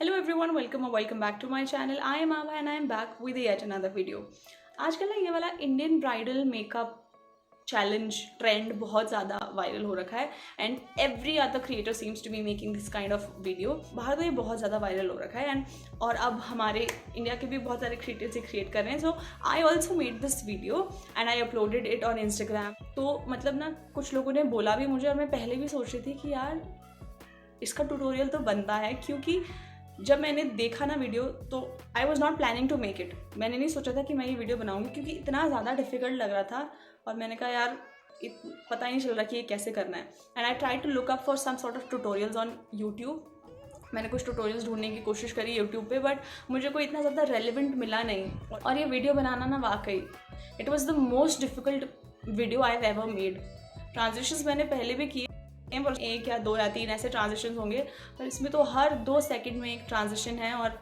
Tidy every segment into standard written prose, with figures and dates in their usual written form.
Hello everyone, welcome or welcome back to my channel. I am Ava and I am back with yet another video. आजकल ना ये वाला Indian bridal makeup challenge trend बहुत ज़्यादा viral हो रखा है and every other creator seems to be making this kind of video. बाहर तो ये बहुत ज़्यादा वायरल हो रखा है एंड और अब हमारे इंडिया के भी बहुत सारे क्रिएटर्स ये क्रिएट कर रहे हैं. So I also made this video and I uploaded it on Instagram. तो मतलब ना कुछ लोगों ने बोला भी मुझे और मैं पहले भी सोच रही थी कि यार इसका ट्यूटोरियल तो बनता है, क्योंकि जब मैंने देखा ना वीडियो तो I was not planning to make it. मैंने नहीं सोचा था कि मैं ये वीडियो बनाऊंगी क्योंकि इतना ज़्यादा डिफिकल्ट लग रहा था और मैंने कहा यार पता ही नहीं चल रहा कि ये कैसे करना है. And I try to look up for some sort of tutorials on YouTube. मैंने कुछ ट्यूटोरियल्स ढूंढने की कोशिश करी यूट्यूब पे, बट मुझे कोई इतना ज़्यादा रेलिवेंट मिला नहीं. और ये वीडियो बनाना ना वाकई it was the most difficult video I have ever made. Transitions मैंने पहले भी किए, एक या दो या तीन ऐसे ट्रांजिशन होंगे, पर इसमें तो हर 2 सेकंड में एक ट्रांजिशन है और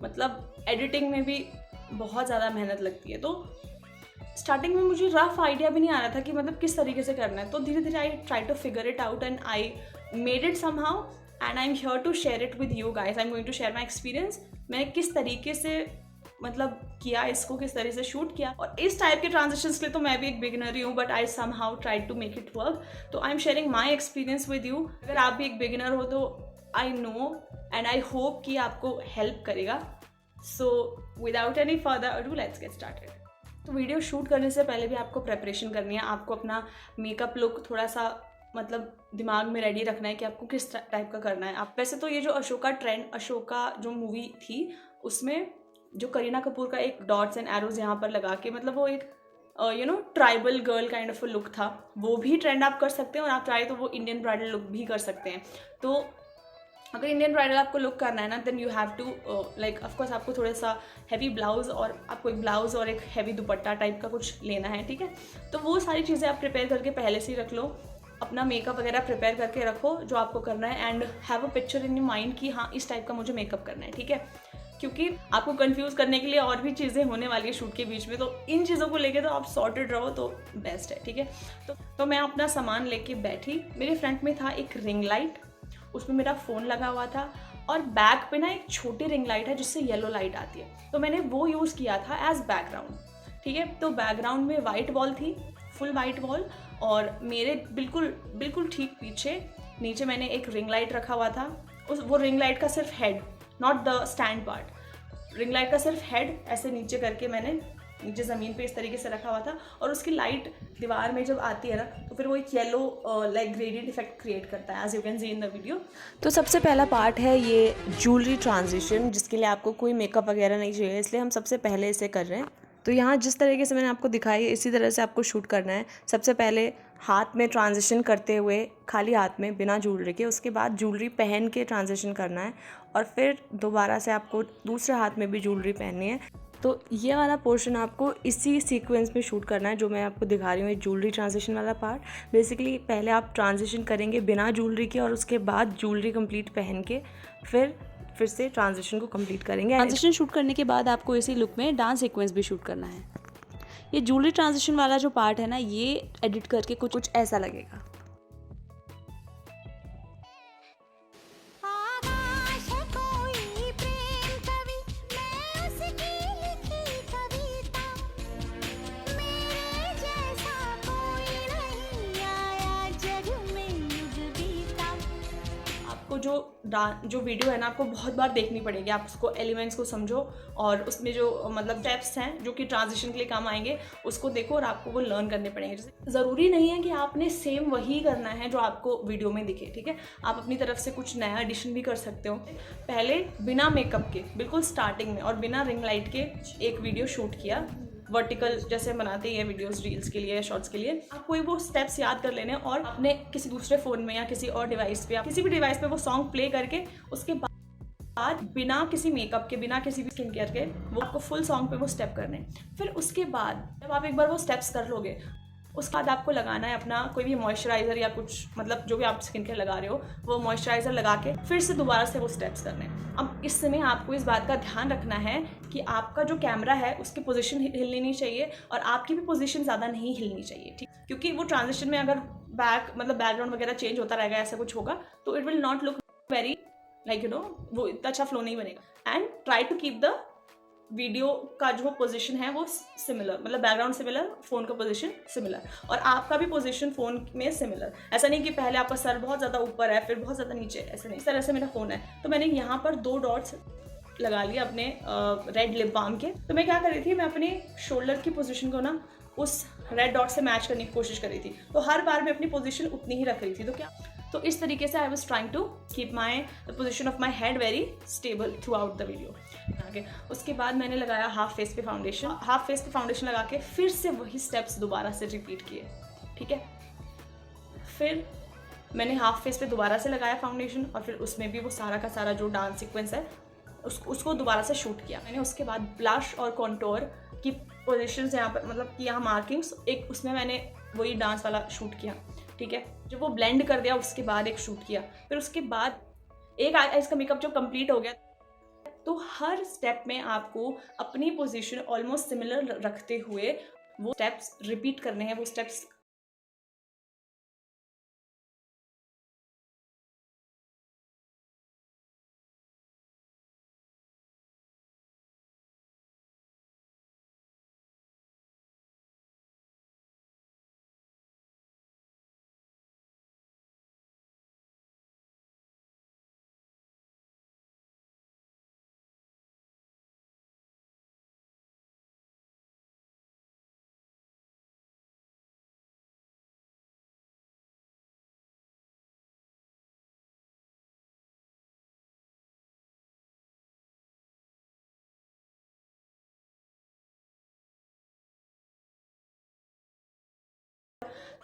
मतलब एडिटिंग में भी बहुत ज़्यादा मेहनत लगती है. तो स्टार्टिंग में मुझे रफ आइडिया भी नहीं आ रहा था कि मतलब किस तरीके से करना है. तो धीरे धीरे I try to figure it out and I made it somehow and I am here to share it with you guys. I am going to share my experience. मैंने किस तरीके से मतलब किया इसको, किस तरह से शूट किया. और इस टाइप के ट्रांजिशंस के लिए तो मैं भी एक बिगिनर ही हूँ, but I somehow try to make it work. तो I am sharing my experience with you. अगर आप भी एक बिगिनर हो तो I know and I hope कि आपको हेल्प करेगा. So without any further ado let's get started. तो वीडियो शूट करने से पहले भी आपको प्रेपरेशन करनी है. आपको अपना मेकअप लुक थोड़ा सा मतलब दिमाग में रेडी रखना है कि आपको किस टाइप का करना है. आप वैसे तो ये जो अशोका जो मूवी थी उसमें जो करीना कपूर का एक डॉट्स एंड एरोज यहाँ पर लगा के मतलब वो एक tribal girl kind of look था, वो भी ट्रेंड आप कर सकते हैं. और आप चाहे तो वो इंडियन ब्राइडल लुक भी कर सकते हैं. तो अगर इंडियन ब्राइडल आपको लुक करना है ना, then you have to like of course आपको थोड़ा सा हैवी ब्लाउज और आपको एक ब्लाउज और एक हैवी दुपट्टा टाइप का कुछ लेना है. ठीक है, तो वो सारी चीज़ें आप प्रिपेयर करके पहले से ही रख लो. अपना मेकअप वगैरह प्रिपेयर करके रखो जो आपको करना है and have a picture in your mind कि हाँ इस टाइप का मुझे मेकअप करना है. ठीक है, क्योंकि आपको कंफ्यूज करने के लिए और भी चीज़ें होने वाली है शूट के बीच में. तो इन चीज़ों को लेके तो आप सॉर्टेड रहो तो बेस्ट है. ठीक है, तो मैं अपना सामान लेके बैठी. मेरे फ्रंट में था एक रिंग लाइट, उसमें मेरा फ़ोन लगा हुआ था और बैक पे ना एक छोटी रिंग लाइट है जिससे येलो लाइट आती है, तो मैंने वो यूज़ किया था एज बैकग्राउंड. ठीक है, तो बैकग्राउंड में वाइट वॉल थी, फुल वाइट वॉल, और मेरे बिल्कुल ठीक पीछे नीचे मैंने एक रिंग लाइट रखा हुआ था. वो रिंग लाइट का सिर्फ head, not the stand part, ring light का सिर्फ हेड ऐसे नीचे करके मैंने नीचे ज़मीन पे इस तरीके से रखा हुआ था. और उसकी लाइट दीवार में जब आती है ना तो फिर वो एक yellow like gradient effect create करता है, as you can see in the video. तो सबसे पहला पार्ट है ये ज्वेलरी ट्रांजिशन, जिसके लिए आपको कोई मेकअप वगैरह नहीं चाहिए, इसलिए हम सबसे पहले इसे कर रहे हैं. तो यहाँ जिस तरीके से मैंने आपको दिखाई है इसी तरह से आपको शूट करना है. सबसे पहले हाथ में ट्रांजिशन करते हुए, खाली हाथ में बिना ज्वेलरी के, उसके बाद ज्वेलरी पहन के ट्रांजिशन करना है और फिर दोबारा से आपको दूसरे हाथ में भी ज्वेलरी पहननी है. तो ये वाला पोर्शन आपको इसी सीक्वेंस में शूट करना है जो मैं आपको दिखा रही हूँ. ये ज्वेलरी ट्रांजिशन वाला पार्ट, बेसिकली पहले आप ट्रांजिशन करेंगे बिना ज्वेलरी के और उसके बाद ज्वेलरी कंप्लीट पहन के फिर से ट्रांजिशन को कंप्लीट करेंगे. ट्रांजिशन शूट करने के बाद आपको इसी लुक में डांस सीक्वेंस भी शूट करना है. ये ज्वेलरी ट्रांजिशन वाला जो पार्ट है ना, ये एडिट करके कुछ ऐसा लगेगा. जो वीडियो है ना आपको बहुत बार देखनी पड़ेगी. आप उसको एलिमेंट्स को समझो और उसमें जो मतलब स्टेप्स हैं जो कि ट्रांजिशन के लिए काम आएंगे उसको देखो और आपको वो लर्न करने पड़ेंगे. जैसे ज़रूरी नहीं है कि आपने सेम वही करना है जो आपको वीडियो में दिखे. ठीक है, आप अपनी तरफ से कुछ नया एडिशन भी कर सकते हो. पहले बिना मेकअप के बिल्कुल स्टार्टिंग में और बिना रिंग लाइट के एक वीडियो शूट किया वर्टिकल, जैसे बनाते हैं वीडियोस रील्स के लिए या शॉर्ट्स के लिए. आपको वो स्टेप्स याद कर लेने और अपने किसी दूसरे फ़ोन में या किसी और डिवाइस पे या किसी भी डिवाइस पे वो सॉन्ग प्ले करके उसके बाद बिना किसी मेकअप के, बिना किसी भी स्किन केयर के, वो आपको फुल सॉन्ग पे वो स्टेप करने. फिर उसके बाद जब आप एक बार वो स्टेप्स कर लोगे उसके बाद आपको लगाना है अपना कोई भी मॉइस्चराइज़र या कुछ मतलब जो भी आप स्किन केयर लगा रहे हो वो मॉइस्चराइज़र लगा के फिर से दोबारा से वो स्टेप्स करने. अब इस समय आपको इस बात का ध्यान रखना है कि आपका जो कैमरा है उसकी पोजीशन हिलनी नहीं चाहिए और आपकी भी पोजीशन ज़्यादा नहीं हिलनी चाहिए. ठीक, क्योंकि वो ट्रांजिशन में अगर बैकग्राउंड वगैरह चेंज होता रहेगा, ऐसा कुछ होगा तो it will not look very like वो इतना अच्छा फ्लो नहीं बनेगा। And try to keep the video का जो पोजीशन है वो सिमिलर, मतलब बैकग्राउंड सिमिलर, फोन का पोजीशन सिमिलर, और आपका भी पोजीशन फोन में सिमिलर। ऐसा नहीं कि पहले आपका सर बहुत ज़्यादा ऊपर है फिर बहुत ज़्यादा नीचे, ऐसा नहीं। इस तरह से मेरा फ़ोन है, तो मैंने यहाँ पर 2 डॉट्स लगा लिया अपने रेड लिप बाम के। तो मैं क्या कर रही थी, मैं अपने शोल्डर की पोजीशन को ना उस रेड डॉट से मैच करने की कोशिश कर रही थी। तो हर बार मैं अपनी पोजीशन उतनी ही रख रही थी। तो इस तरीके से I was trying to keep the position of my head very stable throughout the video. आगे उसके बाद मैंने लगाया हाफ फेस पे फाउंडेशन। हाफ फेस पे फाउंडेशन लगा के फिर से वही स्टेप्स दोबारा से रिपीट किए, ठीक है। फिर मैंने हाफ फेस पे दोबारा से लगाया फाउंडेशन, और फिर उसमें भी वो सारा का सारा जो डांस सीक्वेंस है उसको दोबारा से शूट किया मैंने। उसके बाद ब्लश और कॉन्टोर की पोजीशंस यहाँ पर, मतलब कि यहाँ मार्किंग्स, एक उसमें मैंने वही डांस वाला शूट किया, ठीक है। जब वो ब्लेंड कर दिया उसके बाद एक शूट किया। फिर उसके बाद एक इसका मेकअप जो कंप्लीट हो गया। तो हर स्टेप में आपको अपनी पोजीशन ऑलमोस्ट सिमिलर रखते हुए वो स्टेप्स रिपीट करने हैं। वो स्टेप्स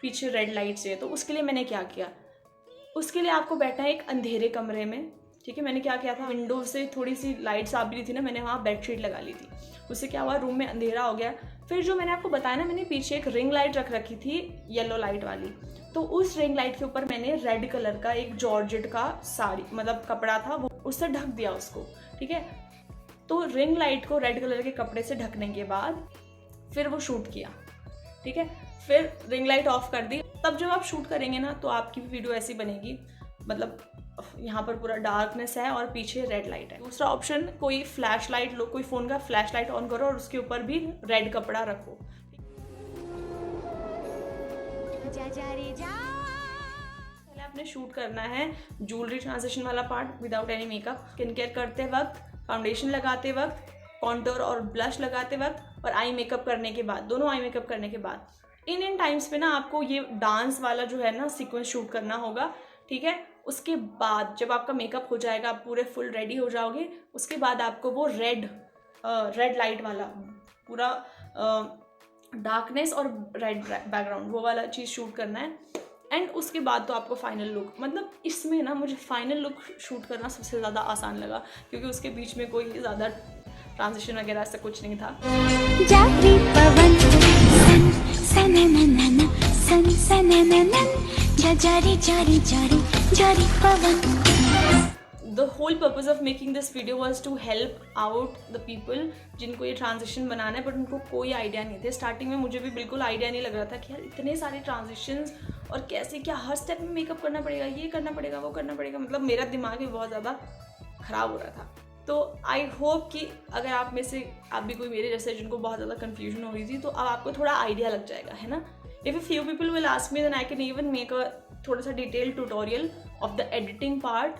पीछे रेड लाइट्स है, तो उसके लिए मैंने क्या किया, उसके लिए आपको बैठना है एक अंधेरे कमरे में, ठीक है। मैंने क्या किया था, विंडो से थोड़ी सी लाइट्स आ भी रही थी ना, मैंने वहाँ बेडशीट लगा ली थी। उससे क्या हुआ, रूम में अंधेरा हो गया। फिर जो मैंने आपको बताया ना, मैंने पीछे एक रिंग लाइट रख रखी थी येलो लाइट वाली, तो उस रिंग लाइट के ऊपर मैंने रेड कलर का एक जॉर्जेट का साड़ी, मतलब कपड़ा था, वो उससे ढक दिया उसको, ठीक है। तो रिंग लाइट को रेड कलर के कपड़े से ढकने के बाद फिर वो शूट किया, ठीक है। फिर रिंग लाइट ऑफ कर दी। तब जब आप शूट करेंगे ना, तो आपकी भी वीडियो ऐसी बनेगी, मतलब यहाँ पर पूरा डार्कनेस है और पीछे रेड लाइट है। दूसरा ऑप्शन, कोई फ्लैश लाइट लो, कोई फ़ोन का फ्लैश लाइट ऑन करो और उसके ऊपर भी रेड कपड़ा रखो। पहले आपने शूट करना है ज्वेलरी ट्रांजिशन वाला part without any makeup. Skin care करते वक्त, फाउंडेशन लगाते वक्त, कॉन्टोर और ब्लश लगाते वक्त, और आई मेकअप करने के बाद, दोनों आई मेकअप करने के बाद, इन टाइम्स पे ना आपको ये डांस वाला जो है ना सीक्वेंस शूट करना होगा, ठीक है। उसके बाद जब आपका मेकअप हो जाएगा, आप पूरे फुल रेडी हो जाओगे, उसके बाद आपको वो रेड लाइट वाला पूरा डार्कनेस और रेड बैकग्राउंड वो वाला चीज़ शूट करना है। एंड उसके बाद तो आपको फाइनल लुक, मतलब इसमें ना मुझे फाइनल लुक शूट करना सबसे ज़्यादा आसान लगा, क्योंकि उसके बीच में कोई ज़्यादा ट्रांजिशन वगैरह ऐसा कुछ नहीं था। The whole purpose of making this video was to help out the people जिनको ये ट्रांजिशन बनाना है, बट उनको कोई आइडिया नहीं थे। स्टार्टिंग में मुझे भी बिल्कुल आइडिया नहीं लग रहा था कि यार इतने सारे ट्रांजिशंस और कैसे, क्या हर स्टेप में मेकअप करना पड़ेगा, ये करना पड़ेगा, वो करना पड़ेगा, मतलब मेरा दिमाग भी बहुत ज़्यादा ख़राब हो रहा था। तो आई होप कि अगर आप में से आप भी कोई मेरे जैसे जिनको बहुत ज़्यादा कन्फ्यूजन हो रही थी, तो अब आपको थोड़ा आइडिया लग जाएगा, है ना। If a few people will ask me, then I can even make a थोड़ा सा detail tutorial of the editing part,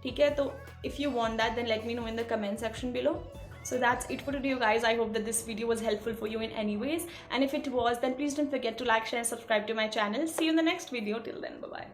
ठीक है। तो if you want that, then let me know in the comment section below. So that's it for today, guys. I hope that this video was helpful for you in any ways, and if it was, then please don't forget to like, share and subscribe to my channel. See you in the next video. Till then, bye bye.